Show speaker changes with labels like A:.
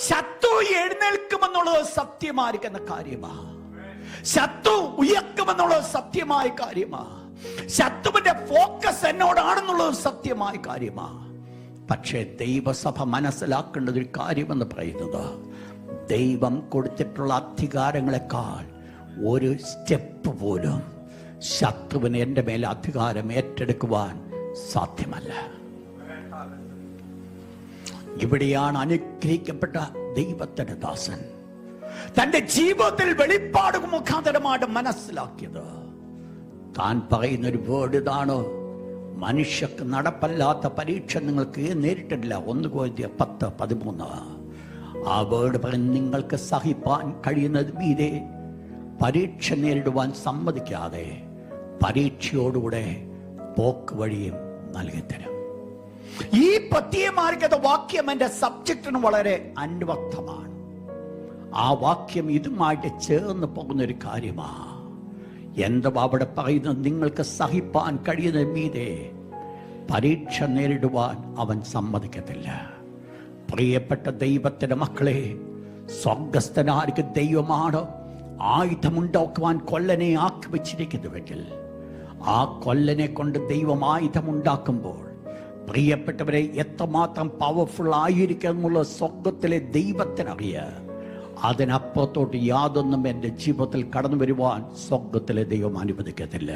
A: ശത്രു എഴുന്നേൽക്കുമെന്നുള്ളത് സത്യമായിരിക്കുന്ന കാര്യമാ. ശത്രു ഉയർക്കുമെന്നുള്ളത് സത്യമായ കാര്യമാ. ശത്രുവിന്റെ ഫോക്കസ് എന്നോടാണെന്നുള്ളത് സത്യമായ കാര്യമാ. പക്ഷേ ദൈവസഭ മനസ്സിലാക്കേണ്ട ഒരു കാര്യമെന്ന് പറയുന്നത്, ദൈവം കൊടുത്തിട്ടുള്ള അധികാരങ്ങളെക്കാൾ ഒരു സ്റ്റെപ്പ് പോലും ശത്രുവിന് എൻ്റെ മേലെ അധികാരം ഏറ്റെടുക്കുവാൻ സാധ്യമല്ല. ഇവിടെയാണ് അനുഗ്രഹിക്കപ്പെട്ട ദൈവത്തിന്റെ ദാസൻ തന്റെ ജീവിതത്തിൽ വെളിപ്പാട് മുഖാന്തരമായിട്ട് മനസ്സിലാക്കിയത്. താൻ പറയുന്ന ഒരു വേർഡ് ഇതാണ്: മനുഷ്യർക്ക് നടപ്പല്ലാത്ത പരീക്ഷ നിങ്ങൾക്ക് നേരിട്ടിട്ടില്ല. 1 Corinthians 10:13. ആ വേർഡ് പറഞ്ഞ്, നിങ്ങൾക്ക് സഹിപ്പാൻ കഴിയുന്നത് മീതെ പരീക്ഷ നേരിടുവാൻ സമ്മതിക്കാതെ പരീക്ഷയോടുകൂടെ പോക്ക് വഴിയും നൽകിത്തരും. ഈ പത്തിയമാർക്കത്തെ വാക്യം എന്റെ സബ്ജക്റ്റിന് വളരെ അന്വർത്ഥമാണ്. ആ വാക്യം ഇതുമായിട്ട് ചേർന്ന് പോകുന്ന ഒരു കാര്യമാണ്. എന്താ അവിടെ പറയുന്നത്? നിങ്ങൾക്ക് സഹിപ്പാൻ കഴിയുന്ന മീതെ പരീക്ഷ നേരിടുവാൻ അവൻ സമ്മതിക്കത്തില്ല. പ്രിയപ്പെട്ട ദൈവത്തിന്റെ മക്കളെ, സ്വർഗസ്ഥനാർക്ക് ദൈവമാണ് ആയുധമുണ്ടാക്കുവാൻ കൊല്ലനെ ആക്കി വെച്ചിരിക്കുന്നുവെങ്കിൽ, ആ കൊല്ലനെ കൊണ്ട് ദൈവം ആയുധമുണ്ടാക്കുമ്പോൾ, പ്രിയപ്പെട്ടവരെ, എത്രമാത്രം പവർഫുൾ ആയിരിക്കും എന്നുള്ള സ്വർഗത്തിലെ ദൈവത്തിനറിയാം. അതിനപ്പുറത്തോട്ട് യാതൊന്നും എൻ്റെ ജീവിതത്തിൽ കടന്നു വരുവാൻ സ്വർഗത്തിലെ ദൈവം അനുവദിക്കത്തില്ല.